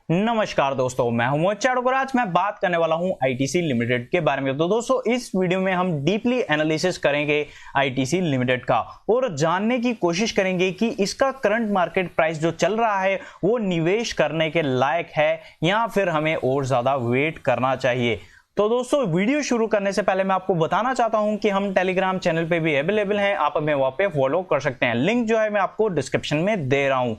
नमस्कार दोस्तों, मैं हूं मोहित चाड़ोकर। आज मैं बात करने वाला हूं आईटीसी लिमिटेड के बारे में। तो दोस्तों, इस वीडियो में हम डीपली एनालिसिस करेंगे आईटीसी लिमिटेड का और जानने की कोशिश करेंगे कि इसका करंट मार्केट प्राइस जो चल रहा है वो निवेश करने के लायक है या फिर हमें और ज्यादा वेट करना चाहिए। तो दोस्तों, वीडियो शुरू करने से पहले मैं आपको बताना चाहता हूं कि हम टेलीग्राम चैनल पे भी अवेलेबल हैं, आप हमें वहां पे फॉलो कर सकते हैं। लिंक जो है मैं आपको डिस्क्रिप्शन में दे रहा हूं।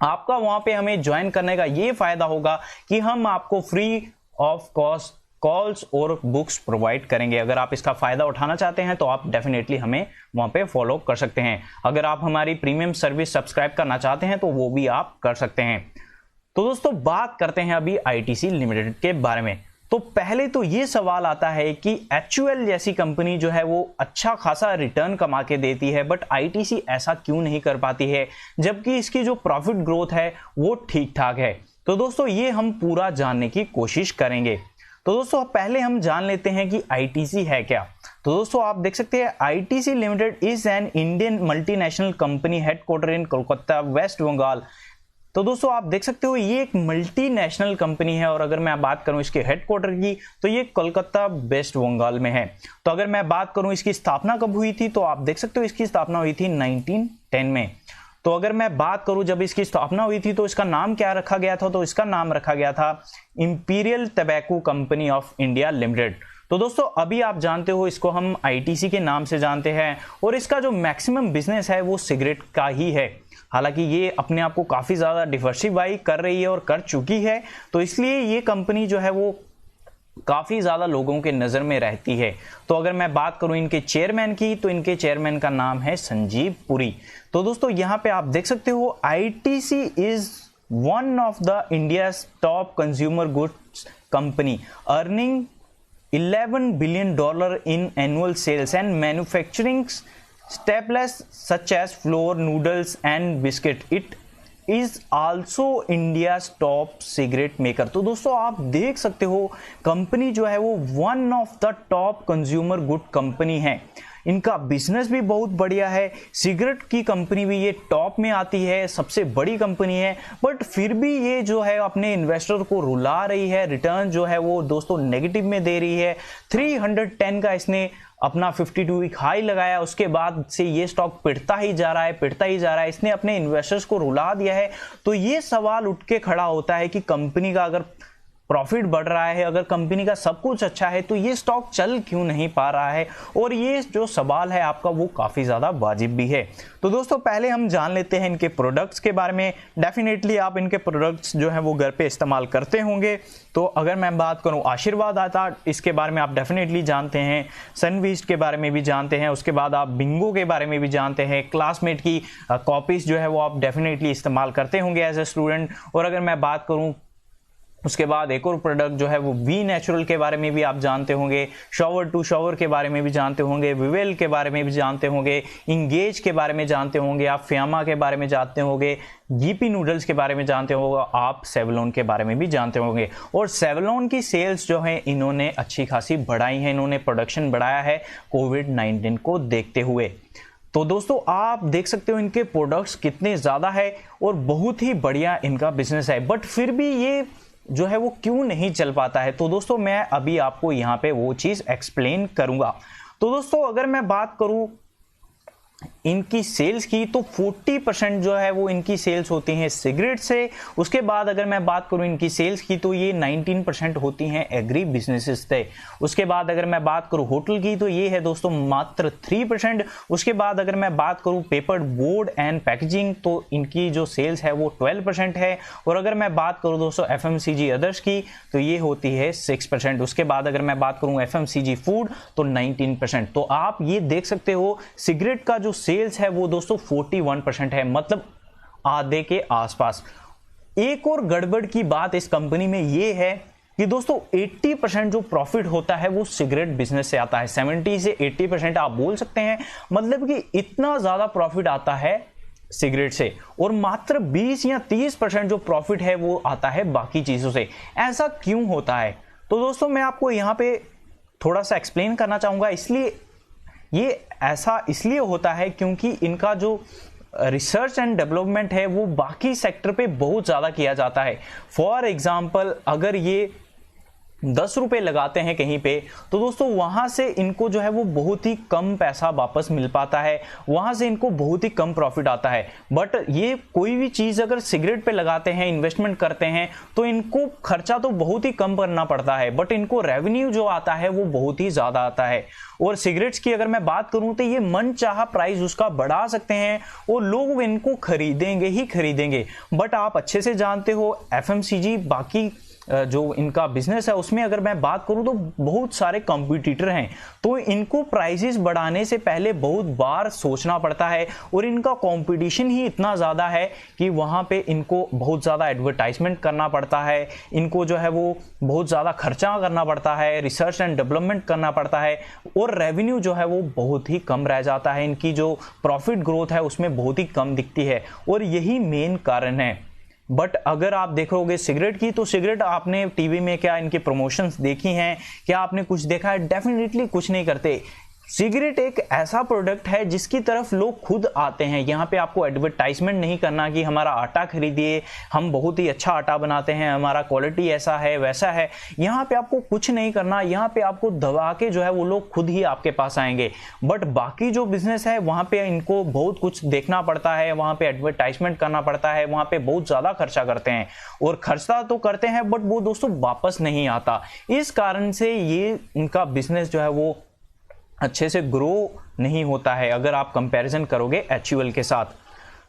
आपका वहां पे हमें ज्वाइन करने का ये फायदा होगा कि हम आपको फ्री ऑफ कॉस्ट कॉल्स और बुक्स प्रोवाइड करेंगे। अगर आप इसका फायदा उठाना चाहते हैं तो आप डेफिनेटली हमें वहां पे फॉलो कर सकते हैं। अगर आप हमारी प्रीमियम सर्विस सब्सक्राइब करना चाहते हैं तो वो भी आप कर सकते हैं। तो दोस्तों, बात करते हैं अभी आईटीसी लिमिटेड के बारे में। तो पहले तो ये सवाल आता है कि एचयूएल जैसी कंपनी जो है वो अच्छा खासा रिटर्न कमा के देती है, बट आईटीसी ऐसा क्यों नहीं कर पाती है जबकि इसकी जो प्रॉफिट ग्रोथ है वो ठीक ठाक है। तो दोस्तों, ये हम पूरा जानने की कोशिश करेंगे। तो दोस्तों, पहले हम जान लेते हैं कि आईटीसी है क्या। तो दोस्तों, आप देख सकते हैं ITC Limited is an Indian multinational company headquarter in Kolkata, West Bengal. तो दोस्तों, आप देख सकते हो ये एक मल्टीनेशनल कंपनी है और अगर मैं बात करूं इसके हेडक्वार्टर की तो ये कोलकाता वेस्ट बंगाल में है। तो अगर मैं बात करूं इसकी स्थापना कब हुई थी तो आप देख सकते हो इसकी स्थापना हुई थी 1910 में। तो अगर मैं बात करूं जब इसकी स्थापना हुई थी तो इसका नाम क्या रखा गया था, तो इसका नाम रखा गया था imperial tobacco company of India limited. तो दोस्तों, अभी आप जानते हो इसको हम आईटीसी के नाम से जानते हैं और इसका जो मैक्सिमम बिजनेस है वो सिगरेट का ही है। हालांकि ये अपने आप को काफी ज्यादा डिवर्सिफाई कर रही है और कर चुकी है, तो इसलिए ये कंपनी जो है वो काफी ज्यादा लोगों के नजर में रहती है। तो अगर मैं बात करूं इनके चेयरमैन की तो इनके चेयरमैन का नाम है संजीव पुरी। तो दोस्तों, यहां पे आप देख सकते हो ITC is one of the India's top consumer goods company earning $11 billion in annual sales and manufacturing staples such as flour, noodles and biscuit. It is also India's top cigarette maker. तो दोस्तों, आप देख सकते हो company जो है वो one of the top consumer good company है। इनका बिजनेस भी बहुत बढ़िया है, सिगरेट की कंपनी भी ये टॉप में आती है, सबसे बड़ी कंपनी है, बट फिर भी ये जो है अपने इन्वेस्टर को रुला रही है। रिटर्न जो है वो दोस्तों नेगेटिव में दे रही है। 310 का इसने अपना 52 वीक हाई लगाया, उसके बाद से ये स्टॉक पिटता ही जा रहा है। इसने अपने इन्वेस्टर्स को रुला दिया है। तो ये सवाल उठ के खड़ा होता है कि कंपनी का अगर प्रॉफिट बढ़ रहा है, अगर कंपनी का सब कुछ अच्छा है तो ये स्टॉक चल क्यों नहीं पा रहा है। और ये जो सवाल है आपका वो काफी ज्यादा वाजिब भी है। तो दोस्तों, पहले हम जान लेते हैं इनके प्रोडक्ट्स के बारे में। डेफिनेटली आप इनके प्रोडक्ट्स जो है वो घर पे इस्तेमाल करते होंगे। तो अगर मैं बात करूं आशीर्वाद आता, इसके बारे में आप डेफिनेटली जानते हैं। सनवीस्ट के बारे में भी जानते हैं। उसके बाद आप बिंगो के बारे में भी जानते हैं। क्लासमेट की कॉपीज जो है वो आप डेफिनेटली इस्तेमाल करते होंगे एज ए स्टूडेंट। और अगर मैं बात करूं उसके बाद एक और प्रोडक्ट जो है वो वी नेचुरल के बारे में भी आप जानते होंगे। शॉवर टू शॉवर के बारे में भी जानते होंगे। विवेल के बारे में भी जानते होंगे। इंगेज के बारे में जानते होंगे। आप फियामा के बारे में जानते होंगे। जीपी नूडल्स के बारे में जानते होंगे। आप सेवलॉन के बारे में भी जानते होंगे। और सेवलॉन की सेल्स जो है इन्होंने अच्छी खासी बढ़ाई है, इन्होंने प्रोडक्शन बढ़ाया है कोविड-19 को देखते हुए। तो दोस्तों, आप देख सकते हो इनके प्रोडक्ट्स कितने ज्यादा है और बहुत ही बढ़िया इनका बिजनेस है, बट फिर भी ये जो है वो क्यों नहीं चल पाता है। तो दोस्तों, मैं अभी आपको यहां पे वो चीज एक्सप्लेन करूंगा। तो दोस्तों, अगर मैं बात करूं इनकी सेल्स की तो 40% जो है वो इनकी सेल्स होती हैं सिगरेट से। उसके बाद अगर मैं बात करूं इनकी सेल्स की तो ये 19% होती हैं एग्री बिजनेसेस से। उसके बाद अगर मैं बात करूं होटल की तो ये है दोस्तों मात्र 3%। उसके बाद अगर मैं बात करूं पेपर बोर्ड एंड पैकेजिंग तो इनकी जो सेल्स है वो 12% है। और अगर मैं बात करूं दोस्तों एफएमसीजी अदर्स की तो ये होती है 6%। उसके बाद अगर मैं बात करूं एफएमसीजी फूड तो 19%। तो आप ये देख सकते हो सिगरेट का जो सेल्स है वो दोस्तों 41% है, मतलब आधे के आसपास। एक और गड़बड़ की बात इस कंपनी में ये है कि दोस्तों 80% जो प्रॉफिट होता है वो सिगरेट बिजनेस से आता है। 70 से 80% आप बोल सकते हैं, मतलब कि इतना ज्यादा प्रॉफिट आता है सिगरेट से और मात्र 20 या 30% जो प्रॉफिट है वो आता है बाकी चीजों से। ऐसा क्यों होता है? तो दोस्तों, मैं आपको यहां पे थोड़ा सा एक्सप्लेन करना चाहूंगा। इसलिए ये ऐसा इसलिए होता है क्योंकि इनका जो रिसर्च एंड डेवलपमेंट है वो बाकी सेक्टर पे बहुत ज़्यादा किया जाता है। फॉर एग्जाम्पल अगर ये 10 रुपए लगाते हैं कहीं पे, तो दोस्तों वहां से इनको जो है वो बहुत ही कम पैसा वापस मिल पाता है, वहां से इनको बहुत ही कम प्रॉफिट आता है। बट ये कोई भी चीज अगर सिगरेट पे लगाते हैं, इन्वेस्टमेंट करते हैं, तो इनको खर्चा तो बहुत ही कम करना पड़ता है, बट इनको रेवेन्यू जो आता है वो बहुत ही ज्यादा आता है। और सिगरेट्स की अगर मैं बात करूं तो ये मनचाहा प्राइस उसका बढ़ा सकते हैं और लोग इनको खरीदेंगे ही खरीदेंगे। बट आप अच्छे से जानते हो एफएमसीजी बाकी जो इनका बिजनेस है उसमें अगर मैं बात करूं तो बहुत सारे कंपटीटर हैं, तो इनको प्राइसेस बढ़ाने से पहले बहुत बार सोचना पड़ता है और इनका कंपटीशन ही इतना ज़्यादा है कि वहां पे इनको बहुत ज़्यादा एडवर्टाइजमेंट करना पड़ता है, इनको जो है वो बहुत ज़्यादा खर्चा करना पड़ता है, रिसर्च एंड डेवलपमेंट करना पड़ता है और रेवेन्यू जो है वो बहुत ही कम रह जाता है। इनकी जो प्रॉफिट ग्रोथ है उसमें बहुत ही कम दिखती है और यही मेन कारण है। बट अगर आप देखोगे सिगरेट की, तो सिगरेट आपने टीवी में क्या इनके प्रमोशंस देखी हैं, क्या आपने कुछ देखा है? डेफिनेटली कुछ नहीं करते। सिगरेट एक ऐसा प्रोडक्ट है जिसकी तरफ लोग खुद आते हैं। यहाँ पे आपको एडवर्टाइजमेंट नहीं करना कि हमारा आटा खरीदिए, हम बहुत ही अच्छा आटा बनाते हैं, हमारा क्वालिटी ऐसा है वैसा है। यहाँ पे आपको कुछ नहीं करना, यहाँ पे आपको दबा के जो है वो लोग खुद ही आपके पास आएंगे। बट बाकी जो बिजनेस है वहाँ पे इनको बहुत कुछ देखना पड़ता है, वहाँ पे एडवर्टाइजमेंट करना पड़ता है, वहाँ पे बहुत ज़्यादा खर्चा करते हैं और खर्चा तो करते हैं बट वो दोस्तों वापस नहीं आता। इस कारण से ये इनका बिजनेस जो है वो अच्छे से ग्रो नहीं होता है अगर आप कंपैरिजन करोगे एचयूएल के साथ।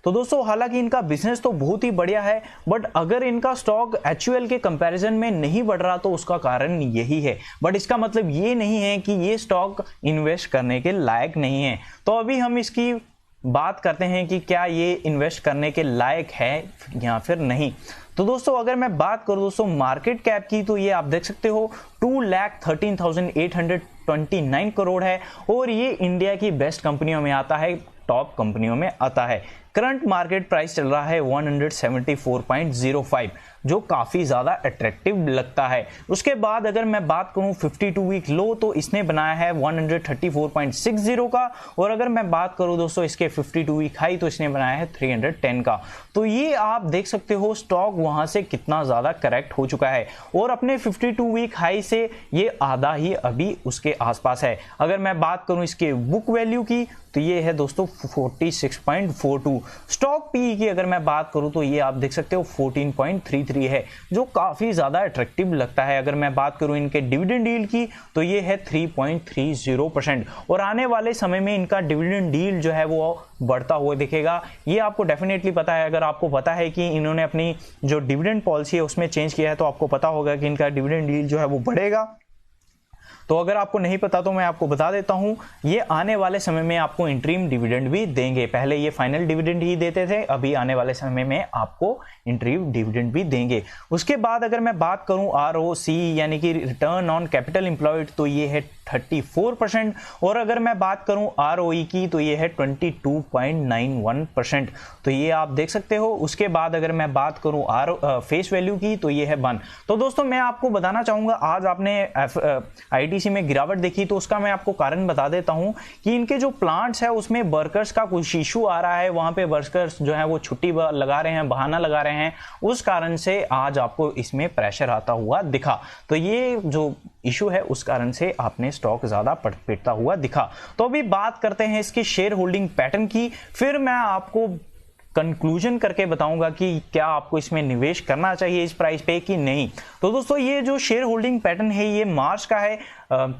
तो दोस्तों हालांकि इनका बिजनेस तो बहुत ही बढ़िया है, बट अगर इनका स्टॉक एचयूएल के कंपैरिजन में नहीं बढ़ रहा तो उसका कारण यही है। बट इसका मतलब ये नहीं है कि ये स्टॉक इन्वेस्ट करने के लायक नहीं है। तो अभी हम इसकी बात करते हैं कि क्या ये इन्वेस्ट करने के लायक है या फिर नहीं। तो दोस्तों अगर मैं बात करूं दोस्तों मार्केट कैप की, तो ये आप देख सकते हो 2,13,829 करोड़ है और ये इंडिया की बेस्ट कंपनियों में आता है, टॉप कंपनियों में आता है। करंट मार्केट प्राइस चल रहा है 174.05, जो काफ़ी ज़्यादा अट्रैक्टिव लगता है। उसके बाद अगर मैं बात करूं 52 वीक लो, तो इसने बनाया है 134.60 का, और अगर मैं बात करूं दोस्तों इसके 52 वीक हाई, तो इसने बनाया है 310 का। तो ये आप देख सकते हो स्टॉक वहां से कितना ज़्यादा करेक्ट हो चुका है और अपने 52 वीक हाई से ये आधा ही अभी उसके आसपास है। अगर मैं बात करूं इसके बुक वैल्यू की, तो ये है दोस्तों 46.42। स्टॉक पी की अगर मैं बात करूं तो ये आप देख सकते हो 14.33 है, जो काफी ज्यादा अट्रैक्टिव लगता है। अगर मैं बात करूं इनके डिविडेंड यील्ड की, तो ये है 3.30% और आने वाले समय में इनका डिविडेंड यील्ड जो है वो बढ़ता हुआ दिखेगा। ये आपको डेफिनेटली पता है। अगर आपको पता है कि इन्होंने अपनी जो डिविडेंड पॉलिसी है उसमें चेंज किया है, तो आपको पता होगा कि इनका डिविडेंड यील्ड जो है वो बढ़ेगा। तो अगर आपको नहीं पता तो मैं आपको बता देता हूं, ये आने वाले समय में आपको इंटरिम डिविडेंड भी देंगे। पहले ये फाइनल डिविडेंड ही देते थे, अभी आने वाले समय में आपको इंटरिम डिविडेंड भी देंगे। उसके बाद अगर मैं बात करूं ROC यानी कि रिटर्न ऑन कैपिटल एम्प्लॉयड, तो ये है 34% और अगर मैं बात करूं ROE की, तो ये है 22.91%। तो ये आप देख सकते हो। उसके बाद अगर मैं बात करूं फेस वैल्यू की, तो ये है 1। तो दोस्तों मैं आपको बताना चाहूंगा, आज आपने ITC में गिरावट देखी, तो उसका मैं आपको कारण बता देता हूं कि इनके जो प्लांट्स है उसमें वर्कर्स का कुछ इशू आ रहा है। वहां पे वर्कर्स जो है वो छुट्टी लगा रहे हैं, बहाना लगा रहे हैं, उस कारण से आज आपको इसमें प्रेशर आता हुआ दिखा। तो ये जो इशू है उस कारण से आपने स्टॉक ज्यादा पिटता हुआ दिखा। तो अभी बात करते हैं इसकी शेयर होल्डिंग पैटर्न की, फिर मैं आपको कंक्लूजन करके बताऊंगा कि क्या आपको इसमें निवेश करना चाहिए इस प्राइस पे कि नहीं। तो दोस्तों ये जो शेयर होल्डिंग पैटर्न है ये मार्च का है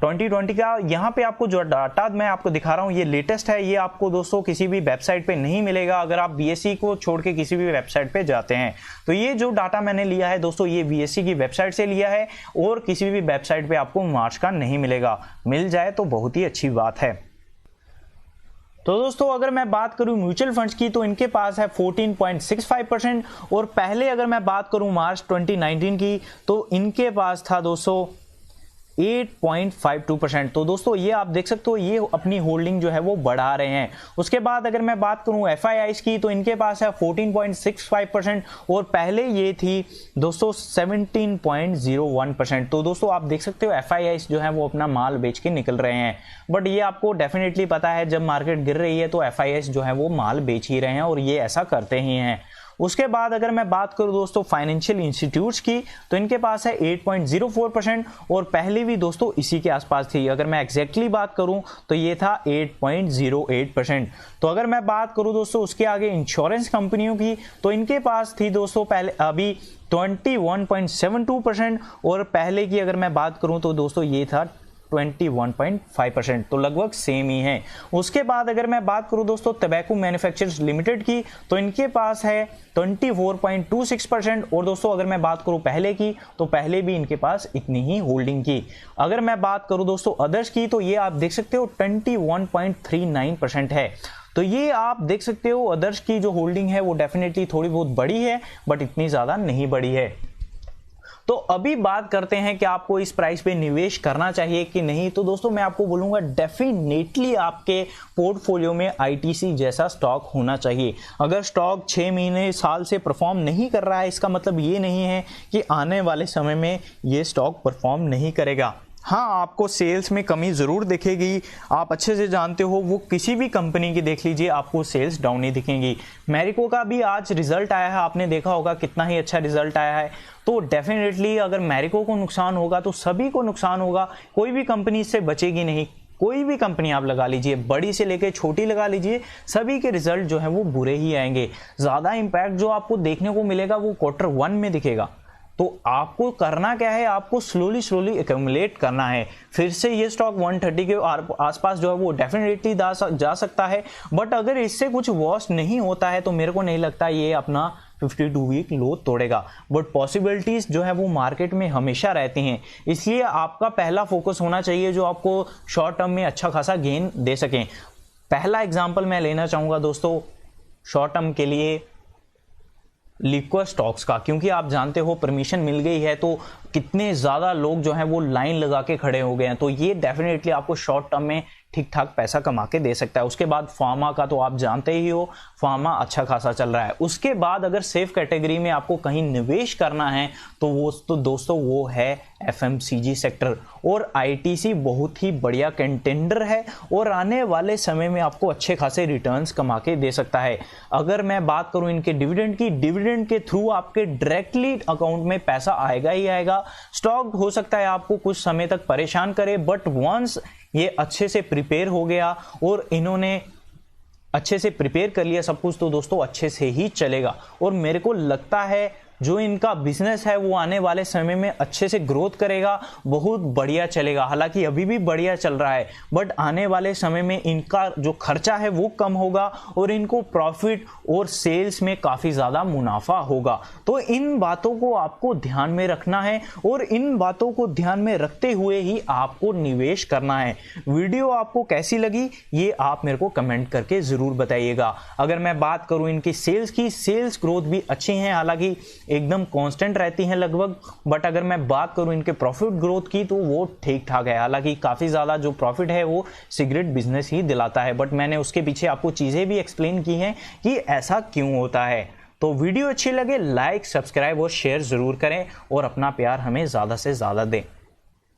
2020 का। यहाँ पे आपको जो डाटा मैं आपको दिखा रहा हूँ ये लेटेस्ट है। ये आपको दोस्तों किसी भी वेबसाइट पे नहीं मिलेगा अगर आप BSE को छोड़ के किसी भी वेबसाइट पे जाते हैं। तो ये जो डाटा मैंने लिया है दोस्तों ये BSE की वेबसाइट से लिया है और किसी भी वेबसाइट पे आपको मार्च का नहीं मिलेगा। मिल जाए तो बहुत ही अच्छी बात है। तो दोस्तों अगर मैं बात करूं म्यूचुअल फंड्स की, तो इनके पास है 14.65% और पहले अगर मैं बात करूं मार्च 2019 की, तो इनके पास था दोस्तों 8.52%। तो दोस्तों ये आप देख सकते हो, ये अपनी होल्डिंग जो है वो बढ़ा रहे हैं। उसके बाद अगर मैं बात करूं FIIs की, तो इनके पास है 14.65% और पहले ये थी दोस्तों 17.01%। तो दोस्तों आप देख सकते हो FIIs जो है वो अपना माल बेच के निकल रहे हैं। बट ये आपको डेफिनेटली पता है, जब मार्केट गिर रही है तो FIIs जो है वो माल बेच ही रहे हैं और ये ऐसा करते ही हैं। उसके बाद अगर मैं बात करूं दोस्तों फाइनेंशियल इंस्टीट्यूट्स की, तो इनके पास है 8.04% और पहले भी दोस्तों इसी के आसपास थी। अगर मैं एग्जैक्टली बात करूं तो ये था 8.08%। तो अगर मैं बात करूं दोस्तों उसके आगे इंश्योरेंस कंपनियों की, तो इनके पास थी दोस्तों पहले अभी 21.72% और पहले की अगर मैं बात करूं तो दोस्तों ये था 21.5%। तो लगभग सेम ही है। उसके बाद अगर मैं बात करूं दोस्तों टबैको मैन्युफैक्चरर्स लिमिटेड की, तो इनके पास है 24.26% और दोस्तों अगर मैं बात करूं पहले की, तो पहले भी इनके पास इतनी ही होल्डिंग की। अगर मैं बात करूं दोस्तों अदर्स की, तो ये आप देख सकते हो 21.39% है। तो ये आप देख सकते हो अदर्स की जो होल्डिंग है वो डेफिनेटली थोड़ी बहुत बड़ी है, बट इतनी ज्यादा नहीं बड़ी है। तो अभी बात करते हैं कि आपको इस प्राइस पे निवेश करना चाहिए कि नहीं। तो दोस्तों मैं आपको बोलूंगा डेफिनेटली आपके पोर्टफोलियो में आईटीसी जैसा स्टॉक होना चाहिए। अगर स्टॉक 6 महीने साल से परफॉर्म नहीं कर रहा है, इसका मतलब ये नहीं है कि आने वाले समय में ये स्टॉक परफॉर्म नहीं करेगा। हाँ, आपको सेल्स में कमी ज़रूर दिखेगी, आप अच्छे से जानते हो। वो किसी भी कंपनी की देख लीजिए, आपको सेल्स डाउन ही दिखेंगी। मैरिको का भी आज रिजल्ट आया है, आपने देखा होगा कितना ही अच्छा रिजल्ट आया है। तो डेफिनेटली अगर मैरिको को नुकसान होगा तो सभी को नुकसान होगा, कोई भी कंपनी इससे बचेगी नहीं। कोई भी कंपनी आप लगा लीजिए, बड़ी से लेकर छोटी लगा लीजिए, सभी के रिजल्ट जो है वो बुरे ही आएंगे। ज़्यादा इम्पैक्ट जो आपको देखने को मिलेगा वो Q1 में दिखेगा। तो आपको करना क्या है, आपको स्लोली एक्यूमुलेट करना है। फिर से ये स्टॉक 130 के आसपास जो है वो डेफिनेटली जा सकता है। बट अगर इससे कुछ वर्स्ट नहीं होता है तो मेरे को नहीं लगता ये अपना 52 वीक लो तोड़ेगा। बट पॉसिबिलिटीज जो है वो मार्केट में हमेशा रहती हैं, इसलिए आपका पहला फोकस होना चाहिए जो आपको शॉर्ट टर्म में अच्छा खासा गेन दे सकें। पहला एग्जाम्पल मैं लेना चाहूंगा दोस्तों शॉर्ट टर्म के लिए लिक्विड स्टॉक्स का, क्योंकि आप जानते हो परमिशन मिल गई है तो कितने ज़्यादा लोग जो हैं वो लाइन लगा के खड़े हो गए हैं। तो ये डेफिनेटली आपको शॉर्ट टर्म में ठीक ठाक पैसा कमा के दे सकता है। उसके बाद फार्मा का तो आप जानते ही हो, फार्मा अच्छा खासा चल रहा है। उसके बाद अगर सेफ कैटेगरी में आपको कहीं निवेश करना है तो वो तो दोस्तों वो है FMCG सेक्टर, और आईटीसी बहुत ही बढ़िया कंटेंडर है और आने वाले समय में आपको अच्छे खासे रिटर्न्स कमा के दे सकता है। अगर मैं बात करूं इनके डिविडेंड की, डिविडेंड के थ्रू आपके डायरेक्टली अकाउंट में पैसा आएगा ही आएगा। स्टॉक हो सकता है आपको कुछ समय तक परेशान करे, बट वंस ये अच्छे से प्रिपेयर हो गया और इन्होंने अच्छे से प्रिपेयर कर लिया सब कुछ, तो दोस्तों अच्छे से ही चलेगा। और मेरे को लगता है जो इनका बिजनेस है वो आने वाले समय में अच्छे से ग्रोथ करेगा, बहुत बढ़िया चलेगा। हालांकि अभी भी बढ़िया चल रहा है, बट आने वाले समय में इनका जो खर्चा है वो कम होगा और इनको प्रॉफिट और सेल्स में काफ़ी ज़्यादा मुनाफा होगा। तो इन बातों को आपको ध्यान में रखना है और इन बातों को ध्यान में रखते हुए ही आपको निवेश करना है। वीडियो आपको कैसी लगी ये आप मेरे को कमेंट करके ज़रूर बताइएगा। अगर मैं बात करूँ इनकी सेल्स की, सेल्स ग्रोथ भी अच्छी हैं, हालांकि एकदम कांस्टेंट रहती हैं लगभग। बट अगर मैं बात करूं इनके प्रॉफिट ग्रोथ की तो वो ठीक ठाक है। हालांकि काफ़ी ज़्यादा जो प्रॉफिट है वो सिगरेट बिजनेस ही दिलाता है, बट मैंने उसके पीछे आपको चीज़ें भी एक्सप्लेन की हैं कि ऐसा क्यों होता है। तो वीडियो अच्छी लगे लाइक, सब्सक्राइब और शेयर ज़रूर करें और अपना प्यार हमें ज़्यादा से ज़्यादा दें।